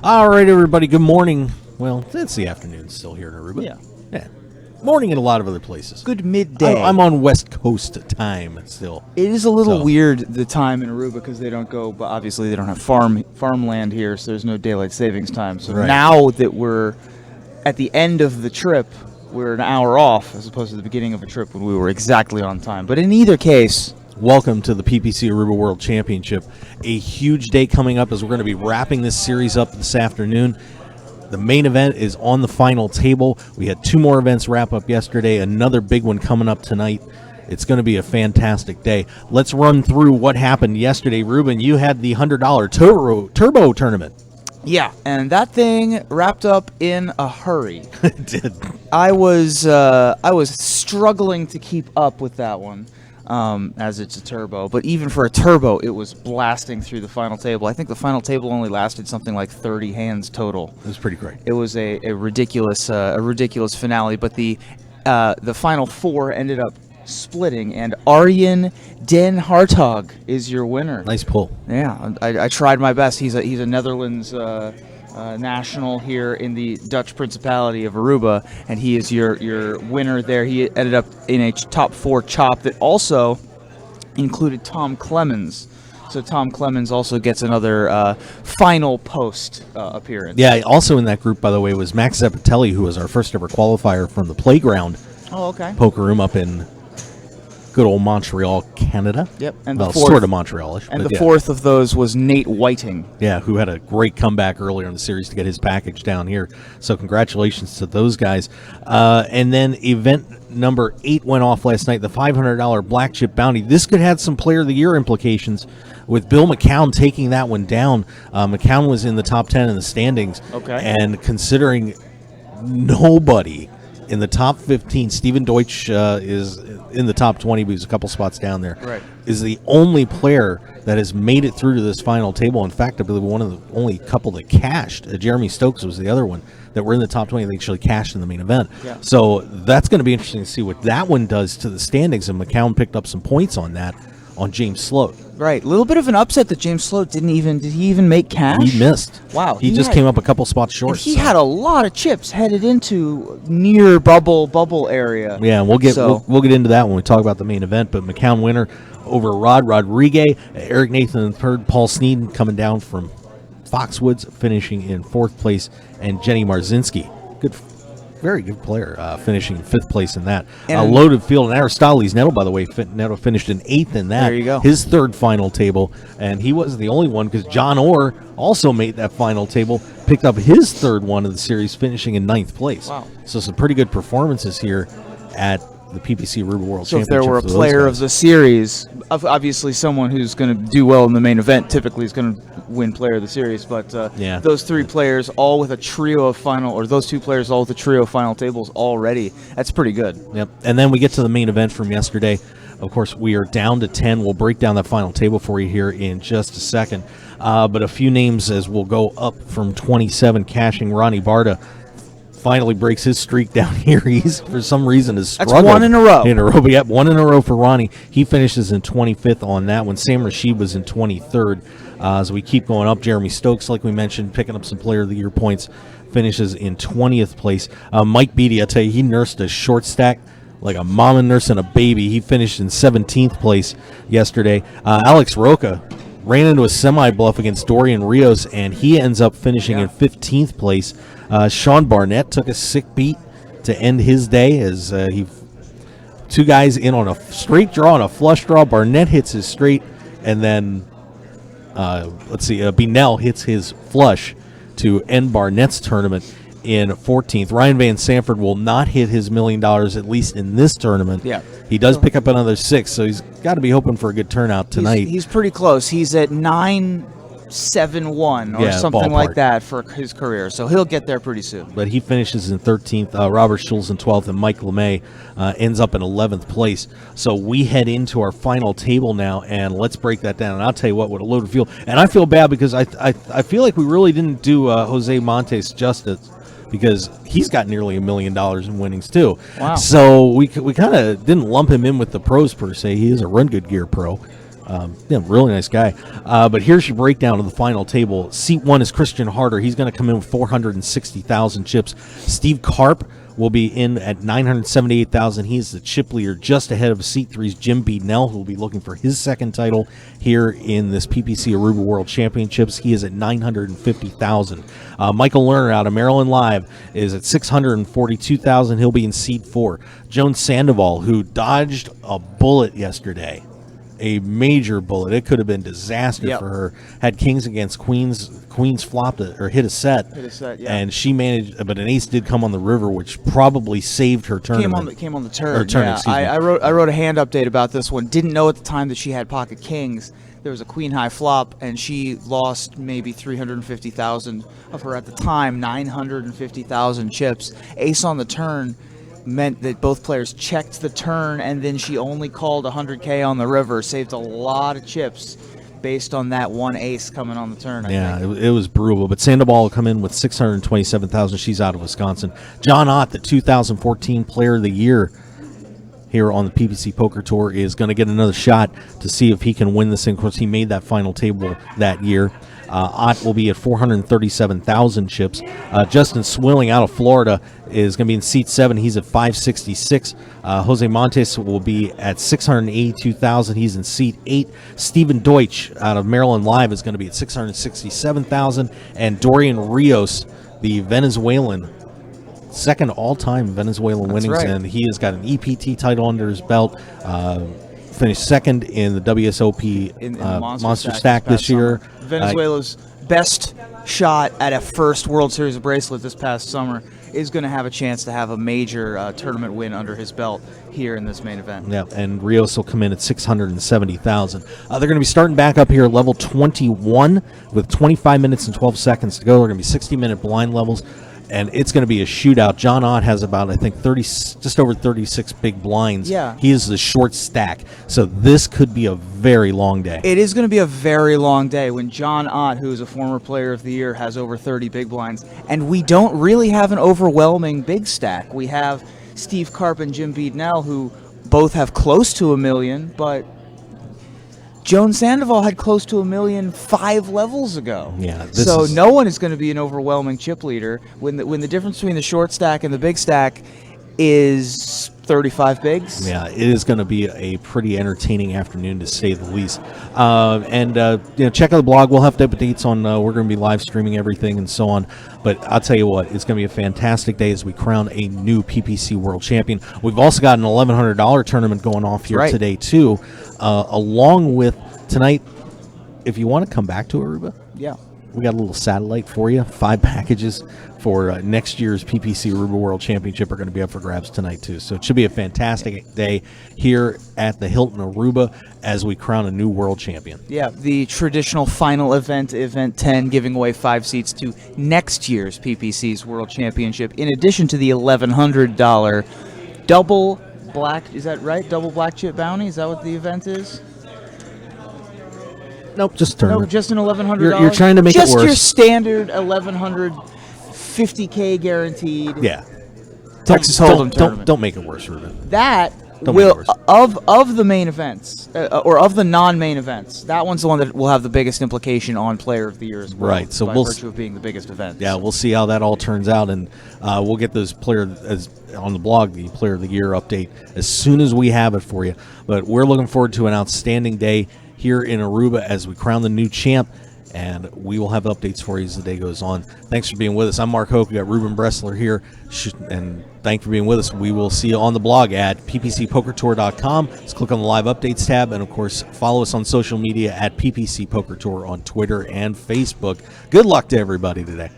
All right, everybody, good morning. Well, it's the afternoon still here in Aruba. Yeah. Morning in a lot of other places. Good midday. I'm on West Coast time still. It is a little weird, the time in Aruba, because they don't go, but obviously they don't have farmland here, so there's no daylight savings time. So now that we're at the end of the trip, we're an hour off, as opposed to the beginning of a trip when we were exactly on time. But in either case... Welcome to the PPC Aruba World Championship. A huge day coming up as we're going to be wrapping this series up this afternoon. The main event is on the final table. We had two more events wrap up yesterday, another big one coming up tonight. It's going to be a fantastic day. Let's run through what happened yesterday. Reuben, you had the $100 turbo tournament. Yeah, and that thing wrapped up in a hurry. It did. I was struggling to keep up with that one. As it's a turbo, but even for a turbo, it was blasting through the final table. I think the final table only lasted something like 30 hands total. It was pretty great. It was a ridiculous finale, but the final four ended up splitting, and Arjen Den Hartog is your winner. Nice pull. Yeah, I tried my best. He's a Netherlands national here in the Dutch Principality of Aruba, and he is your winner there. He ended up in a top four chop that also included Tom Clemens. So Tom Clemens also gets another final post appearance. Yeah, also in that group, by the way, was Max Zepatelli, who was our first ever qualifier from the Playground poker room up in good old Montreal, Canada. Yep, and well, sort of Montrealish. And the fourth of those was Nate Whiting. Yeah, who had a great comeback earlier in the series to get his package down here. So congratulations to those guys. And then event number 8 went off last night, the $500 Black Chip Bounty. This could have some Player of the Year implications with Bill McCown taking that one down. McCown was in the top 10 in the standings. Okay. And considering nobody in the top 15, Steven Deutsch is in the top 20, but he's a couple spots down there. Right. Is the only player that has made it through to this final table. In fact, I believe one of the only couple that cashed, Jeremy Stokes was the other one, that were in the top 20. They actually cashed in the main event. Yeah. So that's going to be interesting to see what that one does to the standings, and McCown picked up some points on that on James Sloat. Right, a little bit of an upset that James Sloat did he even make cash? He missed. Wow. He just came up a couple spots short. He had a lot of chips headed into near bubble area. Yeah, and we'll get into that when we talk about the main event, but McCown winner over Rod Rodriguez, Eric Nathan in third, Paul Sneeden coming down from Foxwoods, finishing in fourth place, and Jenny Marzinski. Very good player, finishing in fifth place in that. Loaded field, and Aristoteles Nettle, by the way, Nettle finished in eighth in that. There you go. His third final table, and he wasn't the only one because John Orr also made that final table, picked up his third one of the series, finishing in ninth place. Wow. So some pretty good performances here at the PPC Aruba World Championship. So if there were a player of the series, obviously someone who's going to do well in the main event typically is going to win player of the series, but those three players all with a trio of final, or those two players all with a trio of final tables already, that's pretty good. Yep. And then we get to the main event from yesterday. Of course, we are down to 10. We'll break down that final table for you here in just a second. But a few names as we'll go up from 27, cashing. Ronnie Barta finally breaks his streak down here. He's, for some reason, is struggling. That's one in a row. Yep, one in a row for Ronnie. He finishes in 25th on that one. Sam Rashid was in 23rd. As we keep going up, Jeremy Stokes, like we mentioned, picking up some Player of the Year points, finishes in 20th place. Mike Beatty, I tell you, he nursed a short stack like a mama nursing a baby. He finished in 17th place yesterday. Alex Roca ran into a semi-bluff against Dorian Rios, and he ends up finishing in 15th place. Sean Barnett took a sick beat to end his day as two guys in on a straight draw and a flush draw. Barnett hits his straight, and then Benell hits his flush to end Barnett's tournament in 14th. Ryan Van Sanford will not hit his $1 million, at least in this tournament. Yeah. He does pick up another 6, so he's got to be hoping for a good turnout tonight. He's pretty close. He's at 971 or something ballpark like that for his career, so he'll get there pretty soon. But he finishes in 13th. Robert Schulz in 12th, and Mike LeMay ends up in 11th place. So we head into our final table now, and let's break that down. And I'll tell you what a loaded field. And I feel bad because I feel like we really didn't do Jose Montes justice, because he's got nearly $1 million in winnings too. Wow. So we kind of didn't lump him in with the pros per se. He is a Run Good Gear pro. Really nice guy. But here's your breakdown of the final table. Seat 1 is Christian Harder. He's going to come in with 460,000 chips. Steve Karp will be in at 978,000. He's the chip leader, just ahead of seat 3's Jim Beadnell, who will be looking for his second title here in this PPC Aruba World Championships. He is at 950,000. Michael Lerner out of Maryland Live is at 642,000. He'll be in seat 4. Joan Sandoval, who dodged a bullet yesterday, a major bullet. It could have been disaster for her. Had kings against queens. Queens flopped it, or hit a set, yeah. And she managed, but an ace did come on the river, which probably saved her tournament. Came on the turn. Yeah. I wrote a hand update about this one. Didn't know at the time that she had pocket kings. There was a queen high flop, and she lost maybe 350,000 of her at the time 950,000 chips. Ace on the turn meant that both players checked the turn, and then she only called 100K on the river. Saved a lot of chips based on that one ace coming on the turn. I think. It was brutal. But Sandoval will come in with 627,000. She's out of Wisconsin. John Ott, the 2014 Player of the Year here on the PPC Poker Tour, is going to get another shot to see if he can win this thing. Of course, he made that final table that year. Ott will be at 437,000 chips. Justin Swilling out of Florida is going to be in seat 7. He's at 566. Jose Montes will be at 682,000. He's in seat 8. Stephen Deutsch out of Maryland Live is going to be at 667,000. And Dorian Rios, the Venezuelan, second all-time Venezuelan winnings, and he has got an EPT title under his belt. Finished second in the WSOP in Monster Stack this year. Venezuela's best shot at a first World Series of Bracelet this past summer is going to have a chance to have a major tournament win under his belt here in this main event. Yeah, and Rios will come in at 670,000. They're going to be starting back up here at level 21 with 25 minutes and 12 seconds to go. They're going to be 60-minute blind levels, and it's going to be a shootout. John Ott has about, I think, just over 36 big blinds. Yeah. He is the short stack, so this could be a very long day. It is going to be a very long day when John Ott, who is a former Player of the Year, has over 30 big blinds, and we don't really have an overwhelming big stack. We have Steve Karp and Jim Beadnell, who both have close to $1 million, but Joan Sandoval had close to $1 million 5 levels ago. Yeah, so no one is going to be an overwhelming chip leader when the difference between the short stack and the big stack is 35 bigs. Yeah, it is going to be a pretty entertaining afternoon, to say the least. Check out the blog. We'll have updates on. We're going to be live streaming everything and so on. But I'll tell you what, it's going to be a fantastic day as we crown a new PPC World Champion. We've also got an $1,100 tournament going off here today too, along with tonight. If you want to come back to Aruba, we got a little satellite for you. 5 packages for next year's PPC Aruba World Championship are going to be up for grabs tonight too. So it should be a fantastic day here at the Hilton Aruba as we crown a new world champion. Yeah, the traditional final event, Event 10, giving away 5 seats to next year's PPC's World Championship, in addition to the $1,100 double black, is that right? Double black chip bounty? Is that what the event is? Nope, just a tournament. Nope, just an $1,100. You're trying to make it worse. Just your standard $1,100, $50K guaranteed. Yeah. Texas Hold'em tournament. Don't make it worse, Reuben. That will of the main events or of the non-main events. That one's the one that will have the biggest implication on Player of the Year as well. Right. So by virtue of being the biggest event. Yeah, we'll see how that all turns out, and we'll get those on the blog, the Player of the Year update as soon as we have it for you. But we're looking forward to an outstanding day here in Aruba as we crown the new champ, and we will have updates for you as the day goes on. Thanks for being with us. I'm Mark Hoke. We got Reuben Bresler here, and thanks for being with us. We will see you on the blog at ppcpokertour.com. Just click on the live updates tab, and of course follow us on social media at PPC Poker Tour on Twitter and Facebook. Good luck to everybody today.